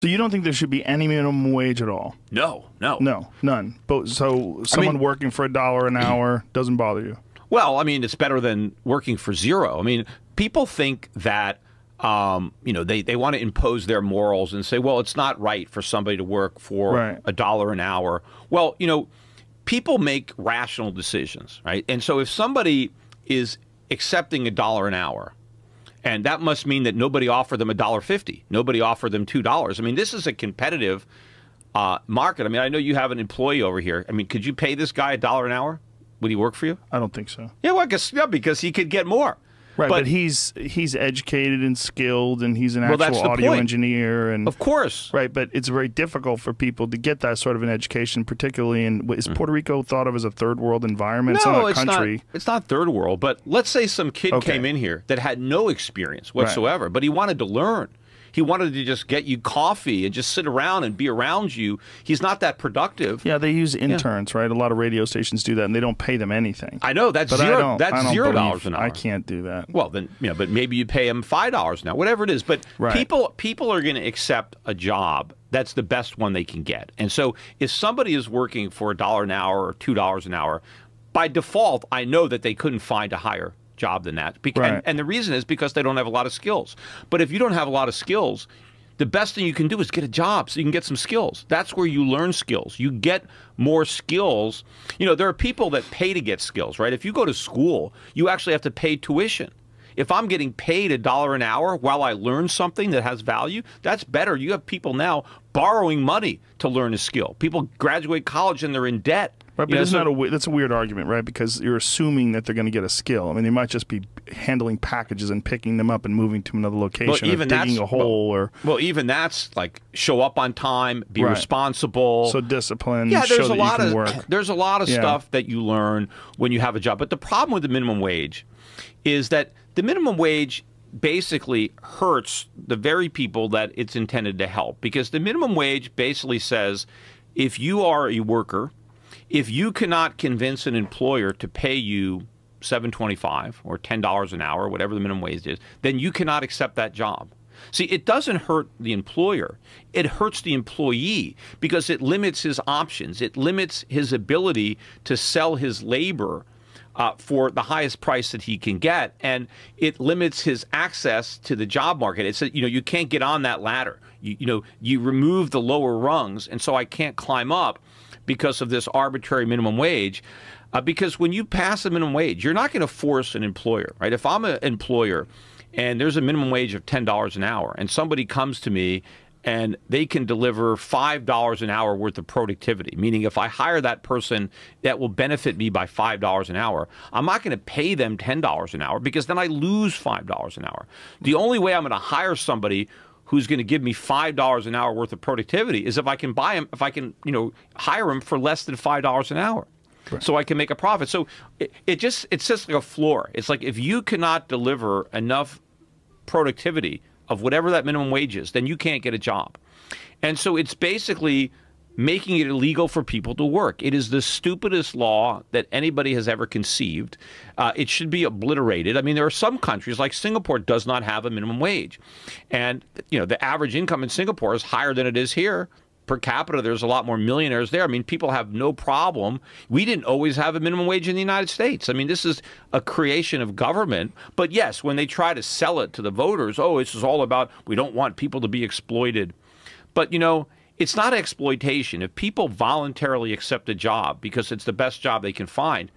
So you don't think there should be any minimum wage at all? No, no. No, none. But so someone working for $1 an hour doesn't bother you? Well, I mean, it's better than working for zero. I mean, people think that, you know, they want to impose their morals and say, well, it's not right for somebody to work for $1 an hour. Well, you know, people make rational decisions, right? And so if somebody is accepting $1 an hour, and that must mean that nobody offered them $1.50. Nobody offered them $2. I mean, this is a competitive market. I mean, I know you have an employee over here. I mean, could you pay this guy $1 an hour? Would he work for you? I don't think so. Yeah, well, I guess because he could get more. Right, but he's educated and skilled, and he's an actual audio engineer, and of course, right. But it's very difficult for people to get that sort of an education, particularly in is Puerto Rico thought of as a third world environment? No, it's not a country. It's not third world. But let's say some kid came in here that had no experience whatsoever, but he wanted to learn. He wanted to just get you coffee and just sit around and be around you. He's not that productive. Yeah, they use interns, right? A lot of radio stations do that, and they don't pay them anything. I know that's zero. That's $0 an hour. I can't do that. Well, then but maybe you pay them $5 an hour, whatever it is. But people are going to accept a job that's the best one they can get. And so if somebody is working for $1 an hour or $2 an hour, by default, I know that they couldn't find a higher job than that. And the reason is because they don't have a lot of skills. But if you don't have a lot of skills, the best thing you can do is get a job so you can get some skills. That's where you learn skills. You get more skills. You know, there are people that pay to get skills, right? If you go to school, you actually have to pay tuition. If I'm getting paid $1 an hour while I learn something that has value, that's better. You have people now borrowing money to learn a skill. People graduate college and they're in debt. Right, but that's a weird argument, right? Because you're assuming that they're going to get a skill. I mean, they might just be handling packages and picking them up and moving to another location, or digging a hole, or even that's like show up on time, be responsible. So discipline. Yeah, there's a lot of there's a lot of stuff that you learn when you have a job. But the problem with the minimum wage is that the minimum wage basically hurts the very people that it's intended to help, because the minimum wage basically says if you are a worker, if you cannot convince an employer to pay you $7.25 or $10 an hour, whatever the minimum wage is, then you cannot accept that job. See, it doesn't hurt the employer. It hurts the employee because it limits his options. It limits his ability to sell his labor for the highest price that he can get, and it limits his access to the job market. It's you can't get on that ladder. You remove the lower rungs, and so I can't climb up because of this arbitrary minimum wage. Because when you pass a minimum wage, you're not going to force an employer, right? If I'm an employer and there's a minimum wage of $10 an hour and somebody comes to me and they can deliver $5 an hour worth of productivity, meaning if I hire that person that will benefit me by $5 an hour, I'm not going to pay them $10 an hour because then I lose $5 an hour. The only way I'm going to hire somebody who's going to give me $5 an hour worth of productivity is if I can buy him, if I can, hire him for less than $5 an hour. Right. So I can make a profit. So it's just like a floor. It's like if you cannot deliver enough productivity of whatever that minimum wage is, then you can't get a job. And so it's basically making it illegal for people to work. It is the stupidest law that anybody has ever conceived. It should be obliterated. I mean, there are some countries, like Singapore, does not have a minimum wage. And, the average income in Singapore is higher than it is here. Per capita, there's a lot more millionaires there. I mean, people have no problem. We didn't always have a minimum wage in the United States. I mean, this is a creation of government. But yes, when they try to sell it to the voters, this is all about we don't want people to be exploited. But, it's not exploitation. If people voluntarily accept a job because it's the best job they can find,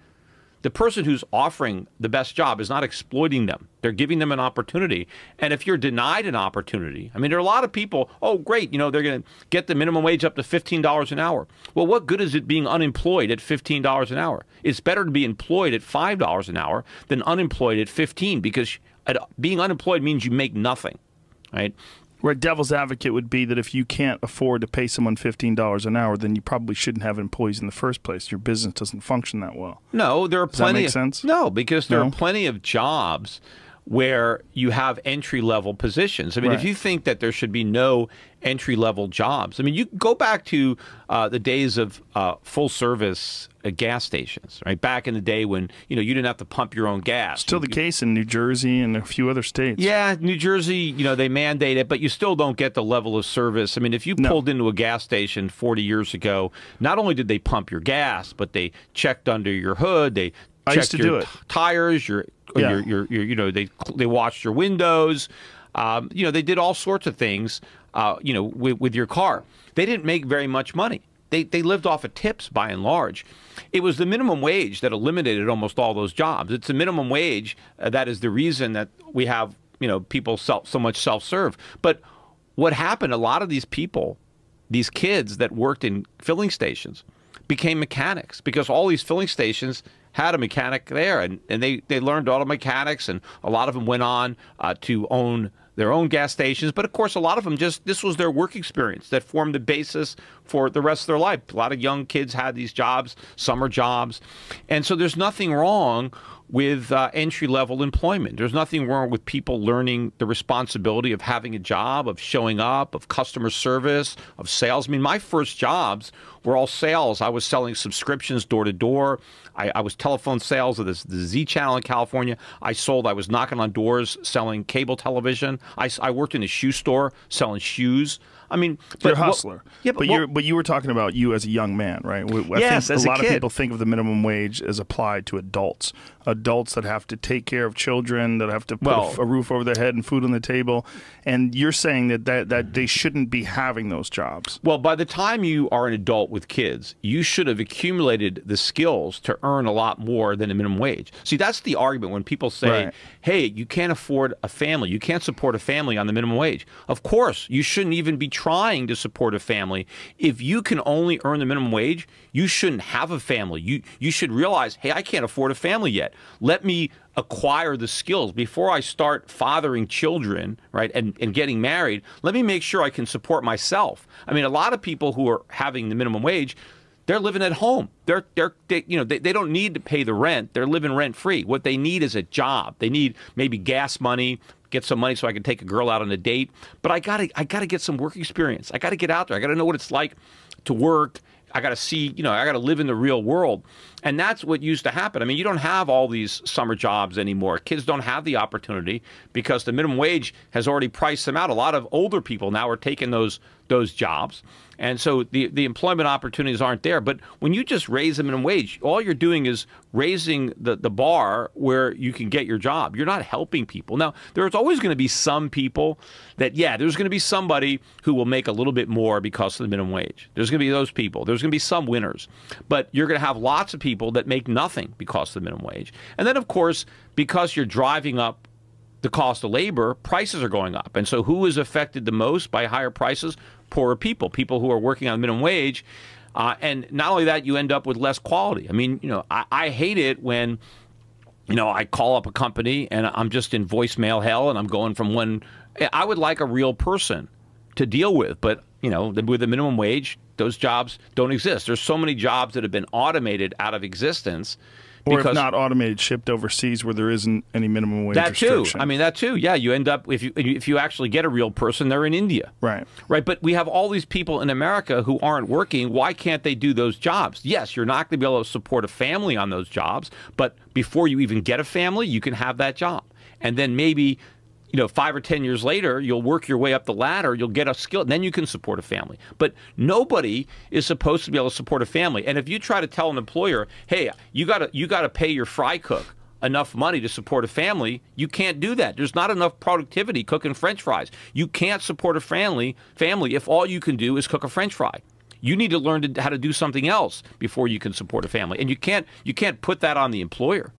the person who's offering the best job is not exploiting them. They're giving them an opportunity. And if you're denied an opportunity, I mean, there are a lot of people, great, they're going to get the minimum wage up to $15 an hour. Well, what good is it being unemployed at $15 an hour? It's better to be employed at $5 an hour than unemployed at $15, because being unemployed means you make nothing, right? Where devil's advocate would be that if you can't afford to pay someone $15 an hour, then you probably shouldn't have employees in the first place. Your business doesn't function that well. No, there are plenty. Does that make sense? No, because there are plenty of jobs where you have entry-level positions. I mean, if you think that there should be no entry-level jobs, I mean, you go back to the days of full-service gas stations, right? Back in the day when, you didn't have to pump your own gas. Still the case in New Jersey and a few other states. Yeah, New Jersey, they mandate it, but you still don't get the level of service. I mean, if you pulled into a gas station 40 years ago, not only did they pump your gas, but they checked under your hood, they checked your tires, they washed your windows. They did all sorts of things, with your car. They didn't make very much money. They lived off of tips by and large. It was the minimum wage that eliminated almost all those jobs. It's the minimum wage that is the reason that we have, people so much self-serve. But what happened, a lot of these people, these kids that worked in filling stations became mechanics because all these filling stations had a mechanic there, and they learned auto mechanics, and a lot of them went on to own their own gas stations. But of course, a lot of them this was their work experience that formed the basis for the rest of their life. A lot of young kids had these jobs, summer jobs. And so there's nothing wrong with entry-level employment. There's nothing wrong with people learning the responsibility of having a job, of showing up, of customer service, of sales. I mean, my first jobs were all sales. I was selling subscriptions door to door. I was telephone sales of the Z Channel in California. I was knocking on doors selling cable television. I worked in a shoe store selling shoes. I mean, you're a hustler. But you were talking about you as a young man, right? Yes, I think as a lot kid. of people think of the minimum wage as applied to adults that have to take care of children, that have to put a roof over their head and food on the table. And you're saying that they shouldn't be having those jobs. Well, by the time you are an adult with kids, you should have accumulated the skills to earn a lot more than a minimum wage. See, that's the argument when people say, hey, you can't afford a family. You can't support a family on the minimum wage. Of course, you shouldn't even be trying to support a family. If you can only earn the minimum wage, you shouldn't have a family. You should realize, hey, I can't afford a family yet. Let me acquire the skills before I start fathering children, right, and getting married. Let me make sure I can support myself. I mean, a lot of people who are having the minimum wage, they're living at home. They don't need to pay the rent. They're living rent free. What they need is a job. They need maybe gas money, get some money so I can take a girl out on a date. But I gotta get some work experience. I gotta get out there. I gotta know what it's like to work. I got to see, I got to live in the real world. And that's what used to happen. I mean, you don't have all these summer jobs anymore. Kids don't have the opportunity because the minimum wage has already priced them out. A lot of older people now are taking those jobs. And so the employment opportunities aren't there. But when you just raise the minimum wage, all you're doing is raising the bar where you can get your job. You're not helping people. Now, there's always going to be some people that, there's going to be somebody who will make a little bit more because of the minimum wage. There's going to be those people. There's going to be some winners. But you're going to have lots of people that make nothing because of the minimum wage. And then, of course, because you're driving up the cost of labor, prices are going up. And so who is affected the most by higher prices? Poorer people, people who are working on minimum wage. And not only that, you end up with less quality. I mean, I hate it when, I call up a company and I'm just in voicemail hell and I'm going from one. I would like a real person to deal with, but, with the minimum wage, those jobs don't exist. There's so many jobs that have been automated out of existence. Or if not automated, shipped overseas where there isn't any minimum wage restriction. I mean, that too. Yeah, you end up, if you actually get a real person, they're in India. Right. Right, but we have all these people in America who aren't working. Why can't they do those jobs? Yes, you're not going to be able to support a family on those jobs, but before you even get a family, you can have that job. And then maybe 5 or 10 years later, you'll work your way up the ladder, you'll get a skill, and then you can support a family. But nobody is supposed to be able to support a family. And if you try to tell an employer, hey, you gotta pay your fry cook enough money to support a family, you can't do that. There's not enough productivity cooking French fries. You can't support a family if all you can do is cook a French fry. You need to learn how to do something else before you can support a family. And you can't put that on the employer.